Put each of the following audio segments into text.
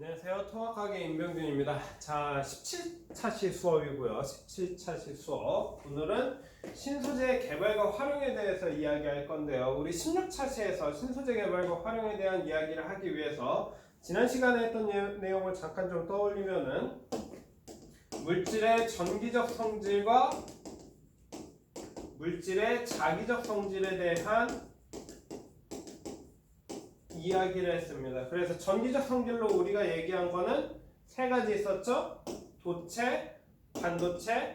안녕하세요. 통합가게 임병준입니다. 자, 17차시 수업이고요. 17차시 수업. 오늘은 신소재 개발과 활용에 대해서 이야기할 건데요. 우리 16차시에서 신소재 개발과 활용에 대한 이야기를 하기 위해서 지난 시간에 했던 내용을 잠깐 좀 떠올리면은 물질의 전기적 성질과 물질의 자기적 성질에 대한 이야기를 했습니다. 그래서 전기적 성질로 우리가 얘기한 거는 세 가지 있었죠? 도체, 반도체,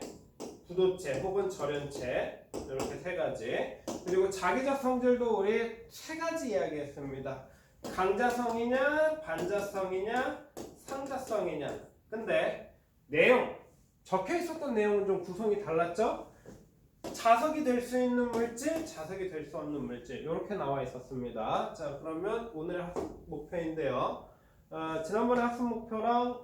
부도체 혹은 절연체, 이렇게 세 가지. 그리고 자기적 성질도 우리 세 가지 이야기했습니다. 강자성이냐, 반자성이냐, 상자성이냐. 근데 내용, 적혀 있었던 내용은 좀 구성이 달랐죠? 자석이 될 수 있는 물질, 자석이 될 수 없는 물질, 이렇게 나와 있었습니다. 자, 그러면 오늘의 학습 목표인데요. 지난번에 학습 목표랑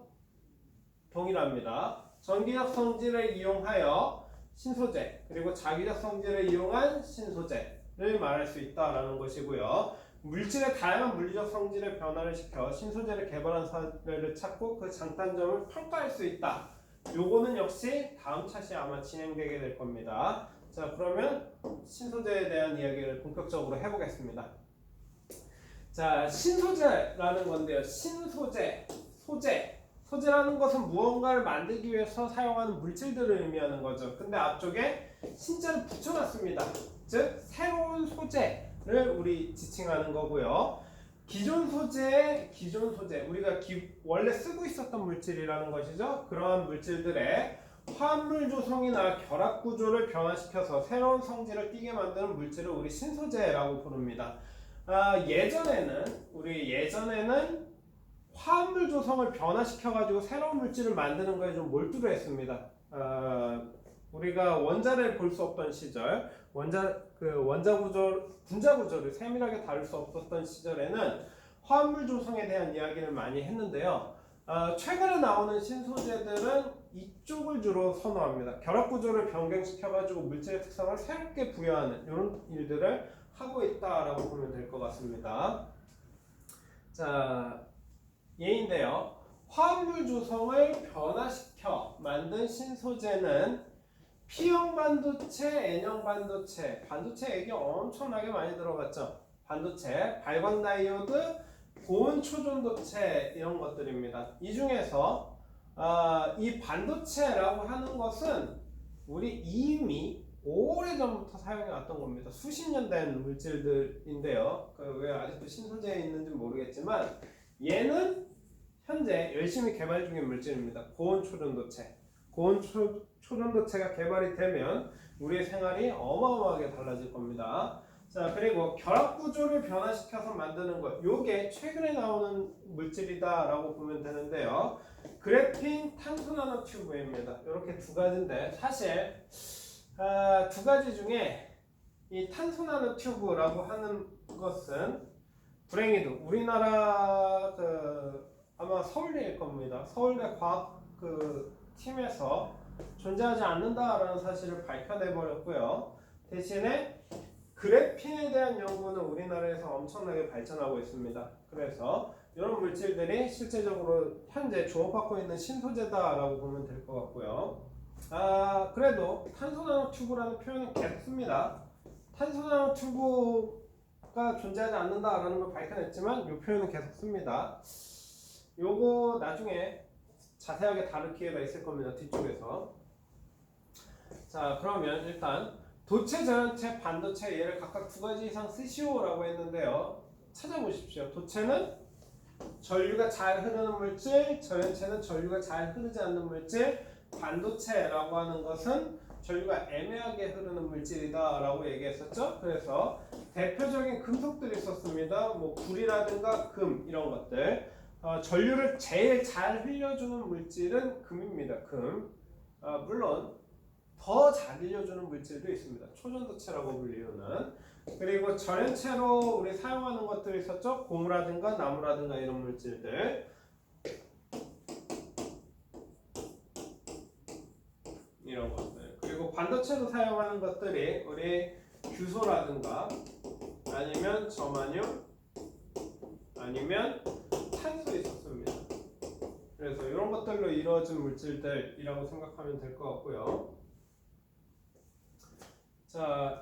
동일합니다. 전기적 성질을 이용하여 신소재, 그리고 자기적 성질을 이용한 신소재를 말할 수 있다라는 것이고요. 물질의 다양한 물리적 성질의 변화를 시켜 신소재를 개발한 사례를 찾고 그 장단점을 평가할 수 있다. 요거는 역시 다음 차시에 아마 진행되게 될 겁니다. 자, 그러면 신소재에 대한 이야기를 본격적으로 해보겠습니다. 자, 신소재라는 건데요. 신소재, 소재라는 것은 무언가를 만들기 위해서 사용하는 물질들을 의미하는 거죠. 근데 앞쪽에 신자를 붙여놨습니다. 즉, 새로운 소재를 우리 지칭하는 거고요. 기존 소재, 우리가 원래 쓰고 있었던 물질이라는 것이죠. 그러한 물질들의 화합물 조성이나 결합 구조를 변화시켜서 새로운 성질을 띠게 만드는 물질을 우리 신소재라고 부릅니다. 예전에는 화합물 조성을 변화시켜가지고 새로운 물질을 만드는 거에 좀 몰두를 했습니다. 우리가 원자를 볼 수 없던 시절, 분자 구조를 세밀하게 다룰 수 없었던 시절에는 화합물 조성에 대한 이야기를 많이 했는데요. 최근에 나오는 신소재들은 이쪽을 주로 선호합니다. 결합 구조를 변경시켜가지고 물질의 특성을 새롭게 부여하는 이런 일들을 하고 있다라고 보면 될 것 같습니다. 자, 예인데요. 화합물 조성을 변화시켜 만든 신소재는 P형 반도체, N형 반도체, 반도체 얘기 엄청나게 많이 들어봤죠. 반도체, 발광 다이오드, 고온 초전도체 이런 것들입니다. 이 중에서 이 반도체라고 하는 것은 우리 이미 오래전부터 사용해 왔던 겁니다. 수십 년 된 물질들인데요. 왜 아직도 신소재에 있는지 모르겠지만 얘는 현재 열심히 개발 중인 물질입니다. 고온 초전도체. 고온 초전도체가 개발이 되면 우리의 생활이 어마어마하게 달라질 겁니다. 자, 그리고 결합 구조를 변화시켜서 만드는 것, 요게 최근에 나오는 물질이다라고 보면 되는데요. 그래핀 탄소 나노 튜브입니다. 이렇게 두 가지인데 사실 두 가지 중에 이 탄소 나노 튜브라고 하는 것은 불행히도 우리나라 아마 서울대일 겁니다. 서울대 과학 팀에서 존재하지 않는다라는 사실을 밝혀내 버렸고요. 대신에 그래핀에 대한 연구는 우리나라에서 엄청나게 발전하고 있습니다. 그래서 이런 물질들이 실제적으로 현재 주목받고 있는 신소재다라고 보면 될 것 같고요. 그래도 탄소 나노 튜브라는 표현은 계속 씁니다. 탄소 나노 튜브가 존재하지 않는다라는 걸 밝혀냈지만 이 표현은 계속 씁니다. 요거 나중에 자세하게 다룰 기회가 있을 겁니다. 뒤쪽에서. 자, 그러면 일단 도체, 절연체, 반도체 얘를 각각 두 가지 이상 쓰시오라고 했는데요. 찾아보십시오. 도체는 전류가 잘 흐르는 물질, 절연체는 전류가 잘 흐르지 않는 물질, 반도체라고 하는 것은 전류가 애매하게 흐르는 물질이다 라고 얘기했었죠. 그래서 대표적인 금속들이 있었습니다. 뭐 불이라든가 금 이런 것들. 전류를 제일 잘 흘려주는 물질은 금입니다. 금. 물론 더 잘 흘려주는 물질도 있습니다. 초전도체라고 불리우는. 그리고 절연체로 우리 사용하는 것들이 있었죠. 고무라든가 나무라든가 이런 물질들. 이런 것들. 그리고 반도체로 사용하는 것들이 우리 규소라든가 아니면 점화듐 아니면 탄소 있었습니다. 이런 것들로 이루어진 물질들이라고 생각하면 될 것 같고요. 자,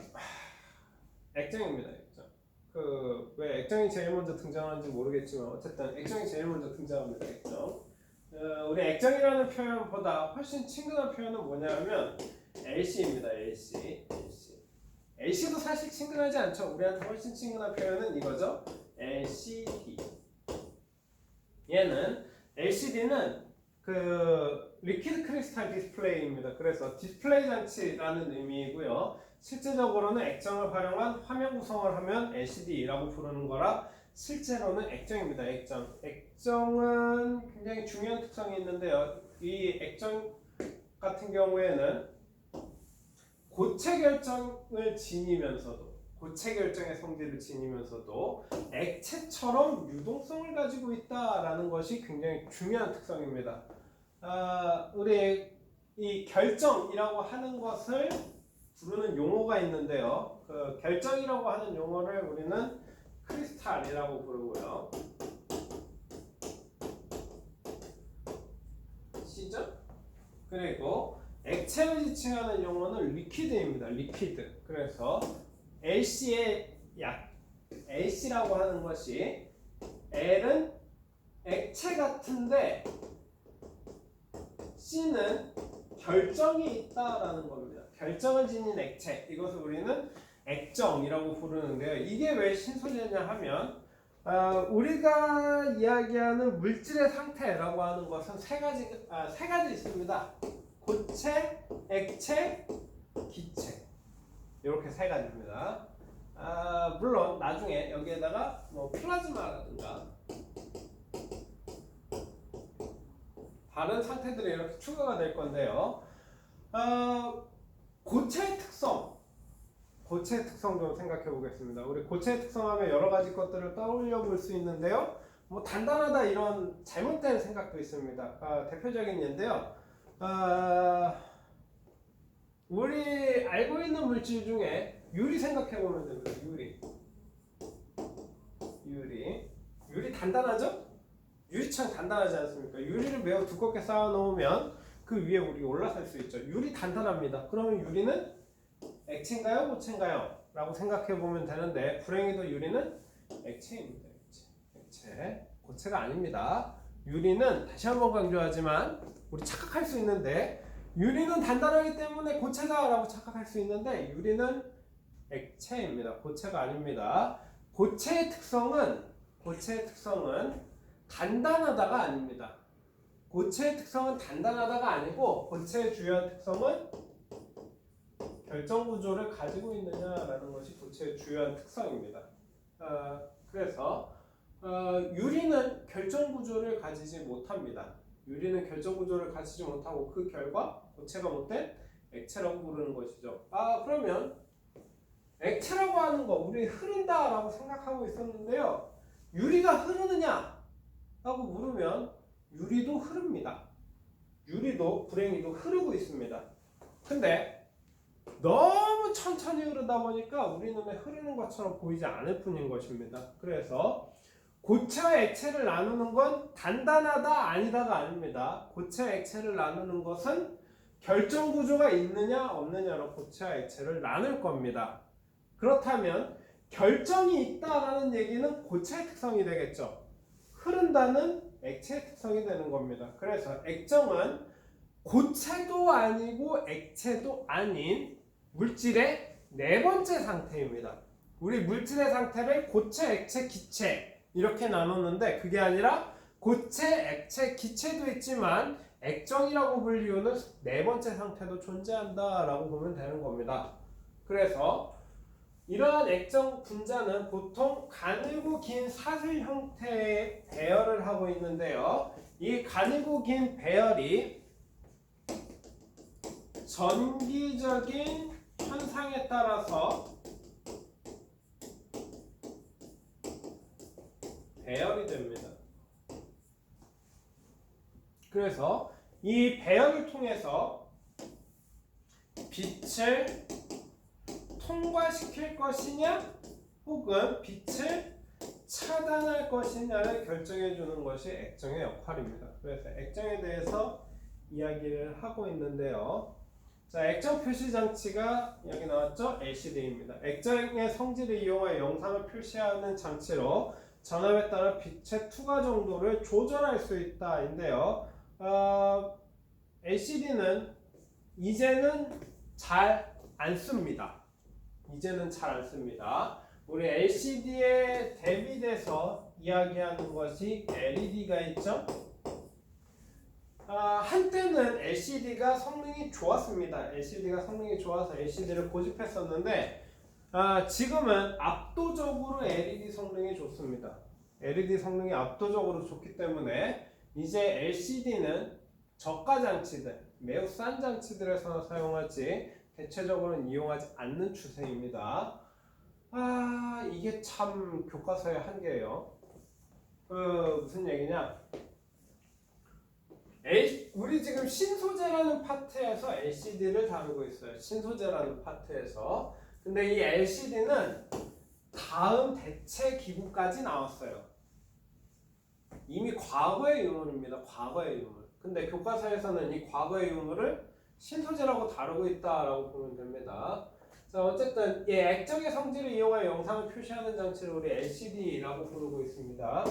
액정입니다. 액정. 왜 액정이 제일 먼저 등장하는지 모르겠지만 어쨌든 액정이 제일 먼저 등장합니다. 액정. 우리 액정이라는 표현보다 훨씬 친근한 표현은 뭐냐면 LC입니다. LC도 사실 친근하지 않죠. 우리한테 훨씬 친근한 표현은 이거죠. LCD. 얘는 LCD는 리퀴드 크리스탈 디스플레이입니다. 그래서 디스플레이 장치라는 의미이고요. 실제적으로는 액정을 활용한 화면 구성을 하면 LCD라고 부르는 거라 실제로는 액정입니다. 액정은 굉장히 중요한 특성이 있는데요. 이 액정 같은 경우에는 고체 결정의 성질을 지니면서도 액체처럼 유동성을 가지고 있다라는 것이 굉장히 중요한 특성입니다. 우리 이 결정이라고 하는 것을 부르는 용어가 있는데요. 그 결정이라고 하는 용어를 우리는 크리스탈이라고 부르고요. 시죠? 그리고 액체를 지칭하는 용어는 리퀴드입니다. 리퀴드. 그래서 LC라고 하는 것이 L은 액체 같은데 C는 결정이 있다라는 겁니다. 결정을 지닌 액체. 이것을 우리는 액정이라고 부르는데요. 이게 왜 신소재냐 하면 우리가 이야기하는 물질의 상태라고 하는 것은 세 가지 있습니다. 고체, 액체, 기체. 이렇게 세 가지입니다. 물론 나중에 여기에다가 뭐 플라즈마라든가 다른 상태들이 이렇게 추가가 될 건데요. 고체의 특성 좀 생각해 보겠습니다. 우리 고체의 특성하면 여러 가지 것들을 떠올려 볼 수 있는데요. 뭐 단단하다 이런 잘못된 생각도 있습니다. 대표적인 예인데요. 우리 알고 있는 물질 중에 유리 생각해 보면 됩니다. 유리 단단하죠? 유리처럼 단단하지 않습니까? 유리를 매우 두껍게 쌓아 놓으면 그 위에 우리 올라설 수 있죠. 유리 단단합니다. 그러면 유리는 액체인가요? 고체인가요? 라고 생각해 보면 되는데 불행히도 유리는 액체입니다. 액체. 고체가 아닙니다. 유리는 다시 한번 강조하지만 우리 착각할 수 있는데 유리는 단단하기 때문에 고체다라고 착각할 수 있는데 유리는 액체입니다. 고체가 아닙니다. 고체의 특성은 단단하다가 아닙니다. 고체의 특성은 단단하다가 아니고 고체의 주요한 특성은 결정 구조를 가지고 있느냐라는 것이 고체의 주요한 특성입니다. 그래서 유리는 결정 구조를 가지지 못합니다. 유리는 결정 구조를 가지지 못하고 그 결과 고체가 못된 액체라고 부르는 것이죠. 그러면 액체라고 하는 거 우리 흐른다라고 생각하고 있었는데요. 유리가 흐르느냐? 라고 물으면 유리도 흐릅니다. 유리도 불행히도 흐르고 있습니다. 근데 너무 천천히 흐르다 보니까 우리 눈에 흐르는 것처럼 보이지 않을 뿐인 것입니다. 그래서 고체와 액체를 나누는 건 단단하다 아니다가 아닙니다. 고체와 액체를 나누는 것은 결정 구조가 있느냐 없느냐로 고체와 액체를 나눌 겁니다. 그렇다면 결정이 있다라는 얘기는 고체의 특성이 되겠죠. 흐른다는 액체의 특성이 되는 겁니다. 그래서 액정은 고체도 아니고 액체도 아닌 물질의 네 번째 상태입니다. 우리 물질의 상태를 고체, 액체, 기체 이렇게 나눴는데 그게 아니라 고체, 액체, 기체도 있지만 액정이라고 불리우는 네 번째 상태도 존재한다라고 보면 되는 겁니다. 그래서 이러한 액정 분자는 보통 가늘고 긴 사슬 형태의 배열을 하고 있는데요. 이 가늘고 긴 배열이 전기적인 현상에 따라서 배열이 됩니다. 그래서 이 배열을 통해서 빛을 통과시킬 것이냐 혹은 빛을 차단할 것이냐를 결정해 주는 것이 액정의 역할입니다. 그래서 액정에 대해서 이야기를 하고 있는데요. 자, 액정 표시 장치가 여기 나왔죠? LCD입니다. 액정의 성질을 이용하여 영상을 표시하는 장치로 전압에 따라 빛의 투과 정도를 조절할 수 있다인데요. LCD는 이제는 잘 안 씁니다. 우리 LCD에 대비돼서 이야기하는 것이 LED가 있죠. 한때는 LCD가 성능이 좋았습니다. LCD가 성능이 좋아서 LCD를 고집했었는데 지금은 압도적으로 LED 성능이 좋습니다. LED 성능이 압도적으로 좋기 때문에 이제 LCD는 저가 장치들, 매우 싼 장치들에서 사용하지 대체적으로는 이용하지 않는 추세입니다. 이게 참 교과서의 한계예요. 무슨 얘기냐? 우리 지금 신소재라는 파트에서 LCD를 다루고 있어요. 신소재라는 파트에서. 근데 이 LCD는 다음 대체 기구까지 나왔어요. 이미 과거의 유물입니다. 과거의 유물. 근데 교과서에서는 이 과거의 유물을 신소재라고 다루고 있다라고 보면 됩니다. 자, 어쨌든 이 액정의 성질을 이용하여 영상을 표시하는 장치를 우리 LCD라고 부르고 있습니다.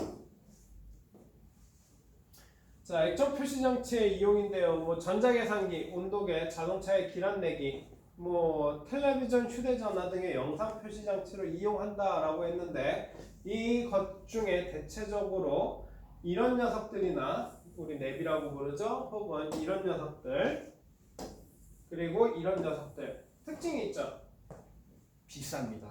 자, 액정 표시 장치의 이용인데요. 뭐 전자계산기, 온도계, 자동차의 길안내기, 뭐 텔레비전, 휴대전화 등의 영상 표시 장치를 이용한다라고 했는데 이 것 중에 대체적으로 이런 녀석들이나 우리 랩이라고 부르죠. 혹은 이런 녀석들 그리고 이런 녀석들 특징이 있죠. 비쌉니다.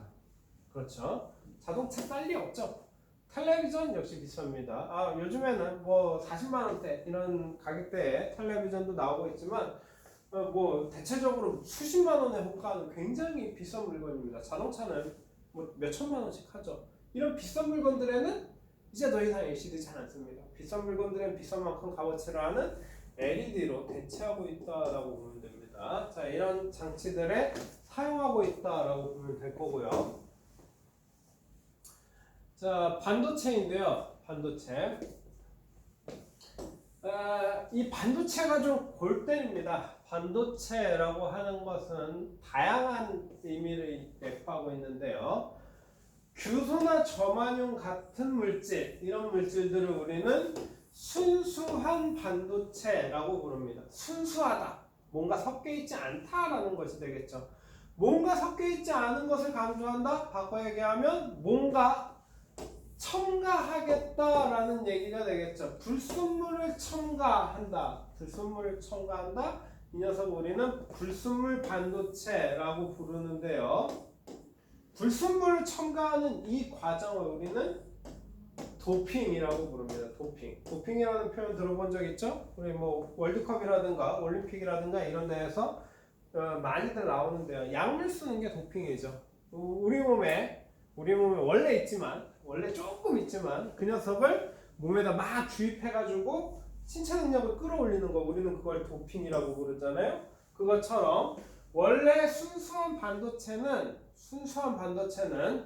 그렇죠. 자동차 쌀 리 없죠. 텔레비전 역시 비쌉니다. 요즘에는 뭐 40만원대 이런 가격대에 텔레비전도 나오고 있지만 뭐 대체적으로 수십만원의 호가는 굉장히 비싼 물건입니다. 자동차는 뭐 몇천만원씩 하죠. 이런 비싼 물건들에는 이제 더 이상 LCD 잘 안 씁니다. 비싼 물건들은 비싼 만큼 값어치를 하는 LED로 대체하고 있다라고 보면 됩니다. 자, 이런 장치들에 사용하고 있다라고 보면 될 거고요. 자, 반도체인데요. 반도체. 이 반도체가 좀 골 때립니다. 반도체라고 하는 것은 다양한 의미를 내포하고 있는데요. 규소나 점화용 같은 물질, 이런 물질들을 우리는 순수한 반도체라고 부릅니다. 순수하다. 뭔가 섞여 있지 않다라는 것이 되겠죠. 뭔가 섞여 있지 않은 것을 강조한다? 바꿔 얘기하면 뭔가 첨가하겠다라는 얘기가 되겠죠. 불순물을 첨가한다. 불순물을 첨가한다. 이 녀석 우리는 불순물 반도체라고 부르는데요. 불순물을 첨가하는 이 과정을 우리는 도핑이라고 부릅니다. 도핑. 도핑이라는 표현 들어본 적 있죠? 우리 뭐 월드컵이라든가 올림픽이라든가 이런 데에서 많이들 나오는데요. 약물 쓰는 게 도핑이죠. 우리 몸에 원래 조금 있지만 그 녀석을 몸에다 막 주입해가지고 신체 능력을 끌어올리는 거 우리는 그걸 도핑이라고 부르잖아요. 그것처럼 원래 순수한 반도체는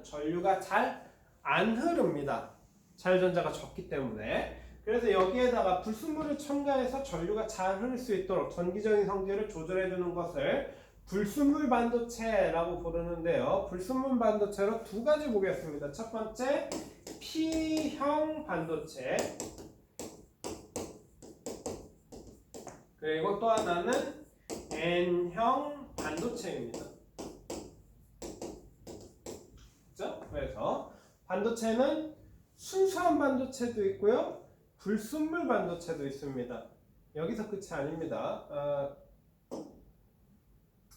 전류가 잘 안 흐릅니다. 자유전자가 적기 때문에. 그래서 여기에다가 불순물을 첨가해서 전류가 잘 흐를 수 있도록 전기적인 성질을 조절해주는 것을 불순물 반도체라고 부르는데요. 불순물 반도체로 두 가지 보겠습니다. 첫 번째, P형 반도체. 그리고 또 하나는 N형 반도체입니다. 그렇죠? 그래서 반도체는 순수한 반도체도 있고요. 불순물 반도체도 있습니다. 여기서 끝이 아닙니다.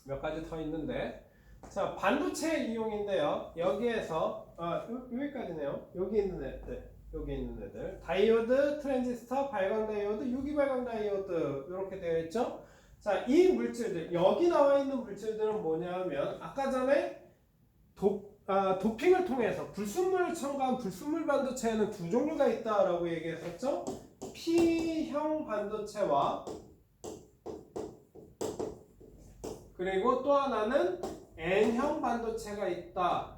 몇 가지 더 있는데, 자, 반도체 이용인데요. 여기에서 여기까지네요. 여기 있는 애들 다이오드, 트랜지스터, 발광 다이오드, 유기 발광 다이오드 이렇게 되어 있죠. 자, 이 물질들, 여기 나와 있는 물질들은 뭐냐면 아까 전에 도핑을 통해서 불순물을 첨가한 불순물 반도체에는 두 종류가 있다라고 얘기했었죠. P형 반도체와 그리고 또 하나는 N형 반도체가 있다.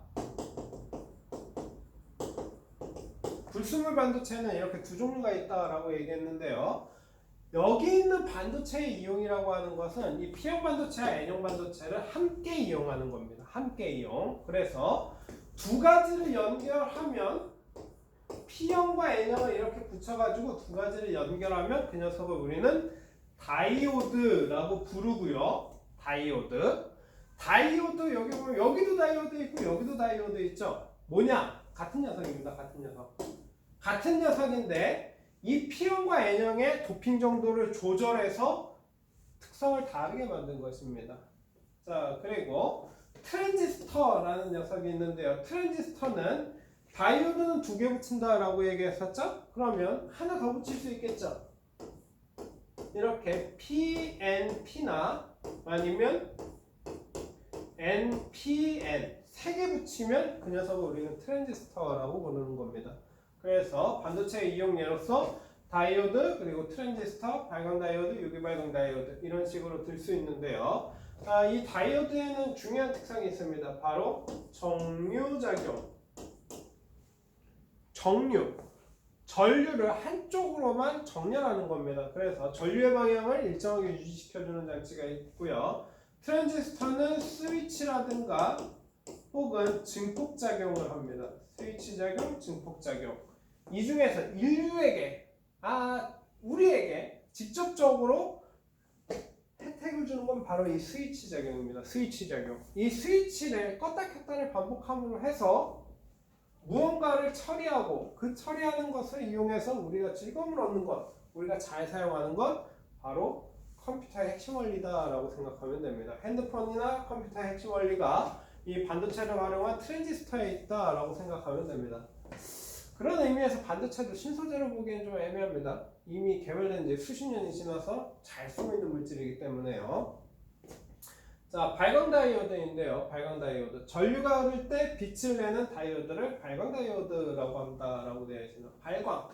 불순물 반도체는 이렇게 두 종류가 있다라고 얘기했는데요. 여기 있는 반도체의 이용이라고 하는 것은 이 P형 반도체와 N형 반도체를 함께 이용하는 겁니다. 함께 이용. 그래서 두 가지를 연결하면 P형과 N형을 이렇게 붙여가지고 두 가지를 연결하면 그 녀석을 우리는 다이오드라고 부르고요. 다이오드. 다이오드 여기 보면 여기도 다이오드 있고 여기도 다이오드 있죠. 뭐냐? 같은 녀석입니다. 같은 녀석. 같은 녀석인데 이 P형과 N형의 도핑 정도를 조절해서 특성을 다르게 만든 것입니다. 자, 그리고 트랜지스터라는 녀석이 있는데요. 트랜지스터는 다이오드는 두 개 붙인다라고 얘기했었죠? 그러면 하나 더 붙일 수 있겠죠? 이렇게 PNP나 아니면 NPN 세 개 붙이면 그 녀석을 우리는 트랜지스터라고 부르는 겁니다. 그래서 반도체 이용 예로서 다이오드 그리고 트랜지스터, 발광 다이오드, 유기 발광 다이오드 이런 식으로 들 수 있는데요. 이 다이오드에는 중요한 특성이 있습니다. 바로 정류작용. 전류를 한쪽으로만 정렬하는 겁니다. 그래서 전류의 방향을 일정하게 유지시켜주는 장치가 있고요. 트랜지스터는 스위치라든가 혹은 증폭작용을 합니다. 스위치 작용, 증폭작용. 이 중에서 우리에게 직접적으로 혜택을 주는 건 바로 이 스위치 작용입니다. 스위치 작용. 이 스위치를 껐다 켰다를 반복함으로 해서 무언가를 처리하고 그 처리하는 것을 이용해서 우리가 즐거움을 얻는 것, 우리가 잘 사용하는 것 바로 컴퓨터의 핵심 원리다라고 생각하면 됩니다. 핸드폰이나 컴퓨터의 핵심 원리가 이 반도체를 활용한 트랜지스터에 있다라고 생각하면 됩니다. 그런 의미에서 반도체도 신소재로 보기엔 좀 애매합니다. 이미 개발된 지 수십 년이 지나서 잘 쓰고 있는 물질이기 때문에요. 자, 발광 다이오드인데요. 발광 다이오드. 전류가 흐를 때 빛을 내는 다이오드를 발광 다이오드라고 한다라고 되어 있습니다. 발광.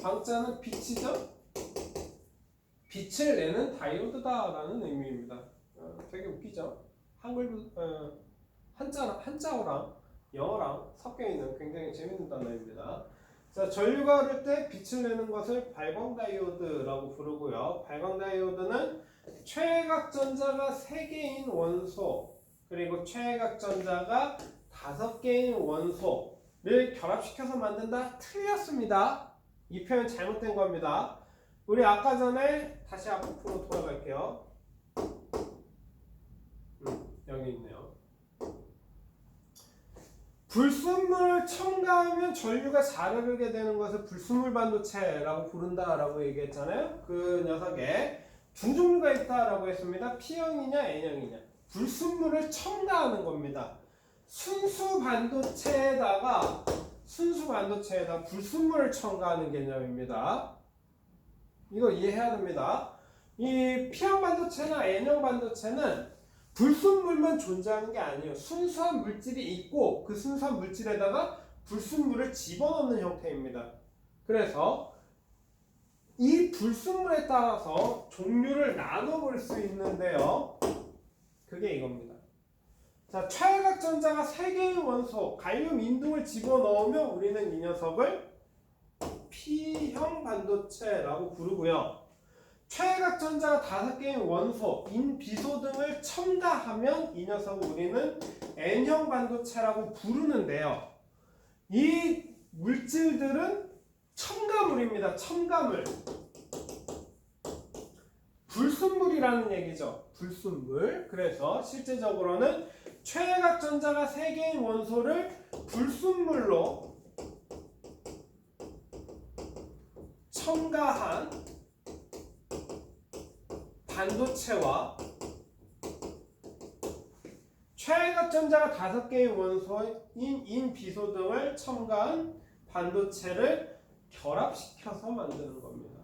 광자는 빛이죠? 빛을 내는 다이오드다라는 의미입니다. 되게 웃기죠? 한자어랑 영어랑 섞여 있는 굉장히 재밌는 단어입니다. 자, 전류가 흐를 때 빛을 내는 것을 발광 다이오드라고 부르고요. 발광 다이오드는 최외각 전자가 3개인 원소 그리고 최외각 전자가 5개인 원소를 결합시켜서 만든다? 틀렸습니다. 이 표현 잘못된 겁니다. 우리 아까 전에 다시 앞으로 돌아갈게요. 여기 있네요. 불순물을 첨가하면 전류가 잘 흐르게 되는 것을 불순물 반도체라고 부른다라고 얘기했잖아요. 그 녀석에 두 종류가 있다라고 했습니다. P형이냐 N형이냐. 불순물을 첨가하는 겁니다. 순수 반도체에다가 불순물을 첨가하는 개념입니다. 이거 이해해야 됩니다. 이 P형 반도체나 N형 반도체는 불순물만 존재하는 게 아니에요. 순수한 물질이 있고 그 순수한 물질에다가 불순물을 집어넣는 형태입니다. 그래서 이 불순물에 따라서 종류를 나눠볼 수 있는데요. 그게 이겁니다. 자, 최외각 전자가 3개의 원소, 갈륨 인둥을 집어넣으면 우리는 이 녀석을 P형 반도체라고 부르고요. 최외각 전자가 5개의 원소, 인, 비소 등을 첨가하면 이 녀석을 우리는 N형 반도체라고 부르는데요. 이 물질들은 첨가물입니다. 첨가물. 불순물이라는 얘기죠. 불순물. 그래서 실제적으로는 최외각 전자가 3개인 원소를 불순물로 첨가한 반도체와 최외각 전자가 5개의 원소인 인, 비소 등을 첨가한 반도체를 결합시켜서 만드는 겁니다.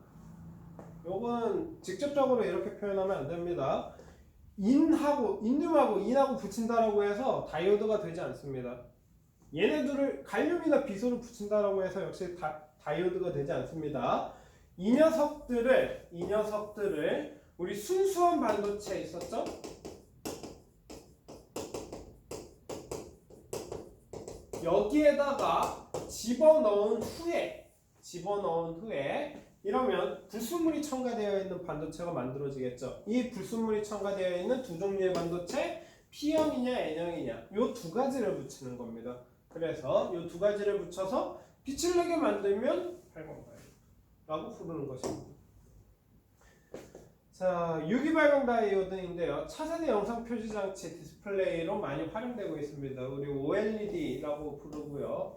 요건 직접적으로 이렇게 표현하면 안 됩니다. 인륨하고 인하고 붙인다라고 해서 다이오드가 되지 않습니다. 얘네들을 갈륨이나 비소를 붙인다라고 해서 역시 다이오드가 되지 않습니다. 이 녀석들을 우리 순수한 반도체 있었죠? 여기에다가 집어넣은 후에 이러면 불순물이 첨가되어 있는 반도체가 만들어지겠죠. 이 불순물이 첨가되어 있는 두 종류의 반도체 P형이냐 N형이냐 이 두 가지를 붙이는 겁니다. 그래서 이 두 가지를 붙여서 빛을 내게 만들면 8번가이라고 부르는 것입니다. 자, 유기발광 다이오드인데요. 차세대 영상 표시 장치 디스플레이로 많이 활용되고 있습니다. 우리 OLED라고 부르고요.